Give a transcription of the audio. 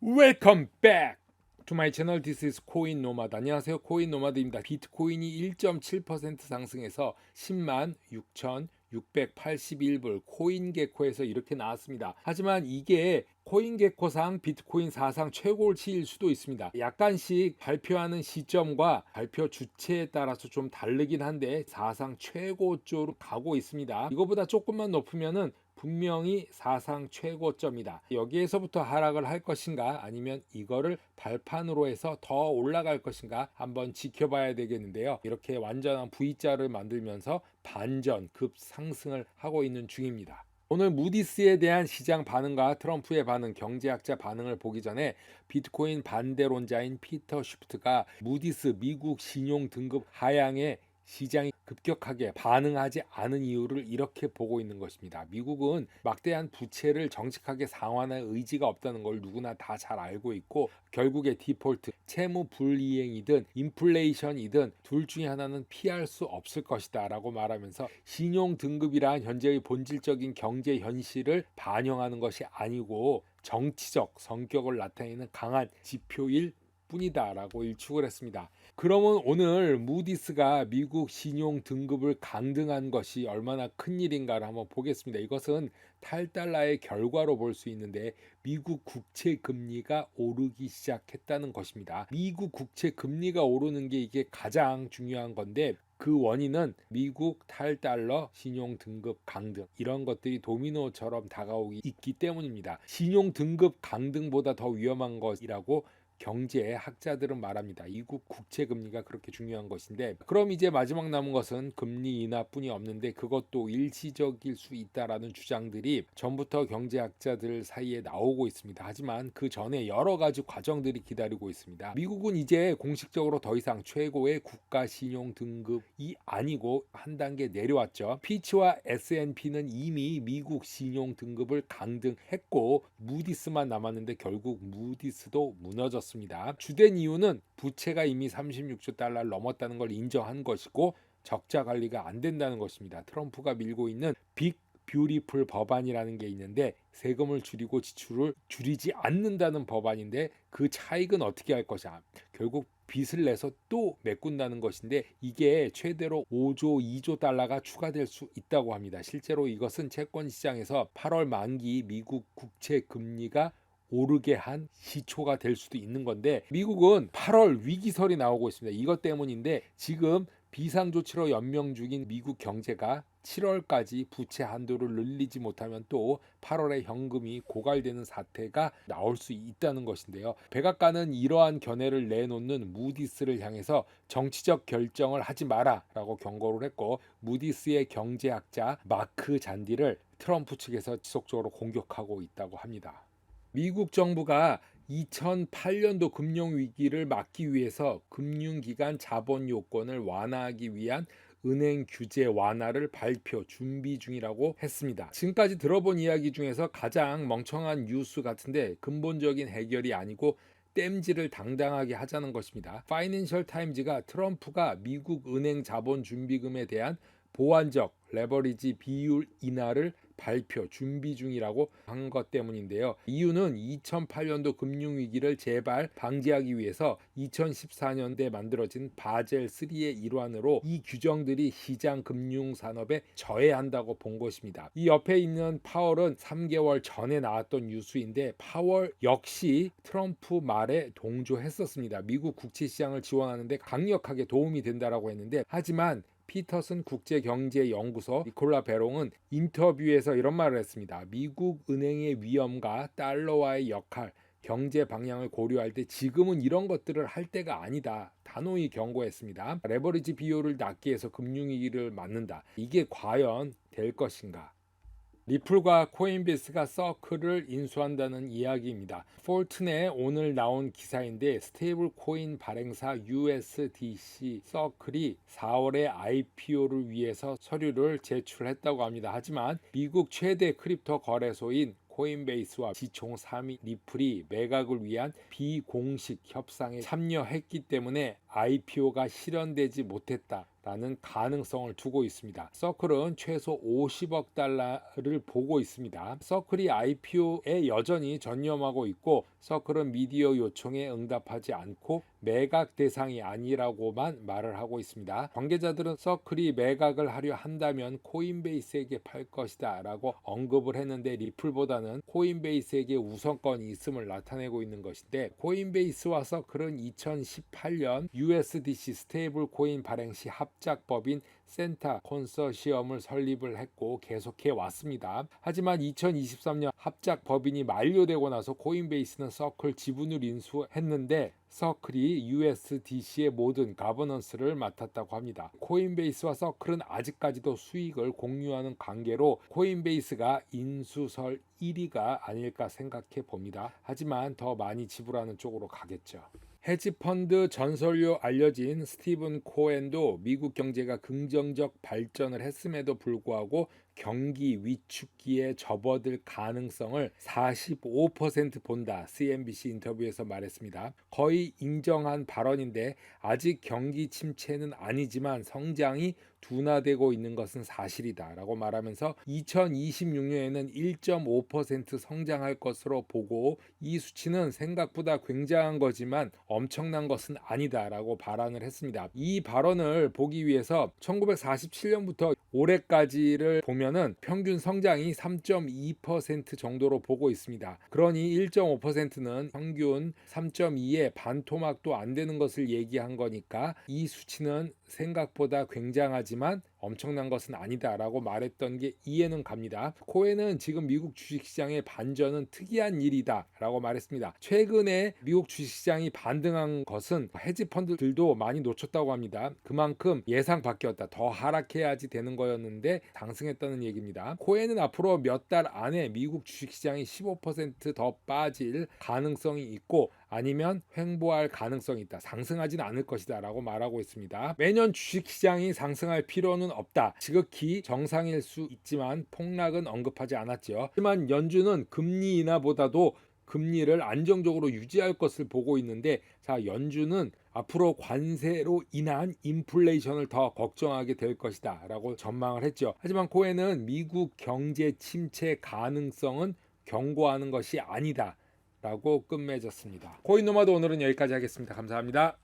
Welcome back to my channel. This is 코인 노마드. 안녕하세요. 코인 노마드입니다. 비트코인이 1.7% 상승해서 10만 6,681불 코인게코에서 이렇게 나왔습니다. 하지만 이게 코인게코상 비트코인 사상 최고치일 수도 있습니다. 약간씩 발표하는 시점과 발표 주체에 따라서 좀 다르긴 한데 사상 최고조로 가고 있습니다. 이거보다 조금만 높으면은 분명히 사상 최고점이다. 여기에서부터 하락을 할 것인가 아니면 이거를 발판으로 해서 더 올라갈 것인가 한번 지켜봐야 되겠는데요. 이렇게 완전한 V자를 만들면서 반전 급상승을 하고 있는 중입니다. 오늘 무디스에 대한 시장 반응과 트럼프의 반응, 경제학자 반응을 보기 전에 비트코인 반대론자인 피터 쉬프트가 무디스 미국 신용 등급 하향에 시장이 급격하게 반응하지 않은 이유를 이렇게 보고 있는 것입니다. 미국은 막대한 부채를 정직하게 상환할 의지가 없다는 걸 누구나 다 잘 알고 있고 결국에 디폴트, 채무 불이행이든 인플레이션이든 둘 중에 하나는 피할 수 없을 것이다 라고 말하면서 신용 등급이란 현재의 본질적인 경제 현실을 반영하는 것이 아니고 정치적 성격을 나타내는 강한 지표일 뿐이다라고 일축을 했습니다. 그러면 오늘 무디스가 미국 신용 등급을 강등한 것이 얼마나 큰 일인가를 한번 보겠습니다. 이것은 탈달러의 결과로 볼 수 있는데 미국 국채 금리가 오르기 시작했다는 것입니다. 미국 국채 금리가 오르는 게 이게 가장 중요한 건데 그 원인은 미국 탈달러 신용 등급 강등 이런 것들이 도미노처럼 다가오기 있기 때문입니다. 신용 등급 강등보다 더 위험한 것이라고 경제 학자들은 말합니다. 미국 국채 금리가 그렇게 중요한 것인데 그럼 이제 마지막 남은 것은 금리 인하뿐이 없는데 그것도 일시적일 수 있다라는 주장들이 전부터 경제학자들 사이에 나오고 있습니다. 하지만 그 전에 여러 가지 과정들이 기다리고 있습니다. 미국은 이제 공식적으로 더 이상 최고의 국가 신용 등급이 아니고 한 단계 내려왔죠. 피치와 S&P는 이미 미국 신용 등급을 강등했고 무디스만 남았는데 결국 무디스도 무너졌습니다. 주된 이유는 부채가 이미 36조 달러를 넘었다는 걸 인정한 것이고 적자 관리가 안 된다는 것입니다. 트럼프가 밀고 있는 빅 뷰티풀 법안이라는 게 있는데 세금을 줄이고 지출을 줄이지 않는다는 법안인데 그 차익은 어떻게 할 것이냐. 결국 빚을 내서 또 메꾼다는 것인데 이게 최대로 5조 2조 달러가 추가될 수 있다고 합니다. 실제로 이것은 채권 시장에서 8월 만기 미국 국채 금리가 오르게 한 시초가 될 수도 있는 건데 미국은 8월 위기설이 나오고 있습니다. 이것 때문인데 지금 비상조치로 연명 중인 미국 경제가 7월까지 부채 한도를 늘리지 못하면 또 8월에 현금이 고갈되는 사태가 나올 수 있다는 것인데요. 백악관은 이러한 견해를 내놓는 무디스를 향해서 정치적 결정을 하지 마라 라고 경고를 했고 무디스의 경제학자 마크 잔디를 트럼프 측에서 지속적으로 공격하고 있다고 합니다. 미국 정부가 2008년도 금융위기를 막기 위해서 금융기관 자본 요건을 완화하기 위한 은행 규제 완화를 발표 준비 중이라고 했습니다. 지금까지 들어본 이야기 중에서 가장 멍청한 뉴스 같은데 근본적인 해결이 아니고 땜질을 당당하게 하자는 것입니다. 파이낸셜 타임즈가 트럼프가 미국 은행 자본 준비금에 대한 보완적 레버리지 비율 인하를 발표 준비 중이라고 한 것 때문인데요. 이유는 2008년도 금융위기를 재발 방지하기 위해서 2014년대 만들어진 바젤 3의 일환으로 이 규정들이 시장 금융 산업에 저해한다고 본 것입니다. 이 옆에 있는 파월은 3개월 전에 나왔던 뉴스인데 파월 역시 트럼프 말에 동조했었습니다. 미국 국채 시장을 지원하는데 강력하게 도움이 된다라고 했는데 하지만 피터슨 국제경제연구소 니콜라 베롱은 인터뷰에서 이런 말을 했습니다. 미국 은행의 위험과 달러와의 역할, 경제 방향을 고려할 때 지금은 이런 것들을 할 때가 아니다. 단호히 경고했습니다. 레버리지 비율을 낮게 해서 금융위기를 막는다. 이게 과연 될 것인가? 리플과 코인베이스가 서클을 인수한다는 이야기입니다. 폴튼의 오늘 나온 기사인데 스테이블 코인 발행사 USDC 서클이 4월에 IPO를 위해서 서류를 제출했다고 합니다. 하지만 미국 최대 크립토 거래소인 코인베이스와 지총 3위 리플이 매각을 위한 비공식 협상에 참여했기 때문에 IPO가 실현되지 못했다라는 가능성을 두고 있습니다. 서클은 최소 50억 달러를 보고 있습니다. 서클이 IPO에 여전히 전념하고 있고 서클은 미디어 요청에 응답하지 않고 매각 대상이 아니라고만 말을 하고 있습니다. 관계자들은 서클이 매각을 하려 한다면 코인베이스에게 팔 것이다 라고 언급을 했는데 리플보다는 코인베이스에게 우선권이 있음을 나타내고 있는 것인데, 코인베이스와 서클은 2018년 USDC 스테이블 코인 발행 시 합작법인 센타 컨소시엄을 설립을 했고 계속해 왔습니다. 하지만 2023년 합작법인이 만료되고 나서 코인베이스는 서클 지분을 인수했는데 서클이 USDC의 모든 가버넌스를 맡았다고 합니다. 코인베이스와 서클은 아직까지도 수익을 공유하는 관계로 코인베이스가 인수설 1위가 아닐까 생각해 봅니다. 하지만 더 많이 지불하는 쪽으로 가겠죠. 헤지펀드 전설로 알려진 스티븐 코엔도 미국 경제가 긍정적 발전을 했음에도 불구하고 경기 위축기에 접어들 가능성을 45% 본다. CNBC 인터뷰에서 말했습니다. 거의 인정한 발언인데 아직 경기 침체는 아니지만 성장이 둔화되고 있는 것은 사실이다 라고 말하면서 2026년에는 1.5% 성장할 것으로 보고 이 수치는 생각보다 굉장한 거지만 엄청난 것은 아니다 라고 발언을 했습니다. 이 발언을 보기 위해서 1947년부터 올해까지를 보면은 평균 성장이 3.2% 정도로 보고 있습니다. 그러니 1.5%는 평균 3.2의 반토막도 안 되는 것을 얘기한 거니까 이 수치는 생각보다 굉장하지만 엄청난 것은 아니다 라고 말했던 게 이해는 갑니다. 코엔은 지금 미국 주식시장의 반전은 특이한 일이다 라고 말했습니다. 최근에 미국 주식시장이 반등한 것은 헤지펀드들도 많이 놓쳤다고 합니다. 그만큼 예상 밖이었다. 더 하락해야지 되는 거였는데 상승했다는 얘기입니다. 코엔은 앞으로 몇 달 안에 미국 주식시장이 15% 빠질 가능성이 있고 아니면 횡보할 가능성이 있다. 상승하진 않을 것이다 라고 말하고 있습니다. 매년 주식시장이 상승할 필요는 없다. 지극히 정상일 수 있지만 폭락은 언급하지 않았죠. 하지만 연준은 금리 인하보다도 금리를 안정적으로 유지할 것을 보고 있는데, 자, 연준은 앞으로 관세로 인한 인플레이션을 더 걱정하게 될 것이다 라고 전망을 했죠. 하지만 코엔은 미국 경제 침체 가능성은 경고하는 것이 아니다 라고 끝맺었습니다. 코인노마드 오늘은 여기까지 하겠습니다. 감사합니다.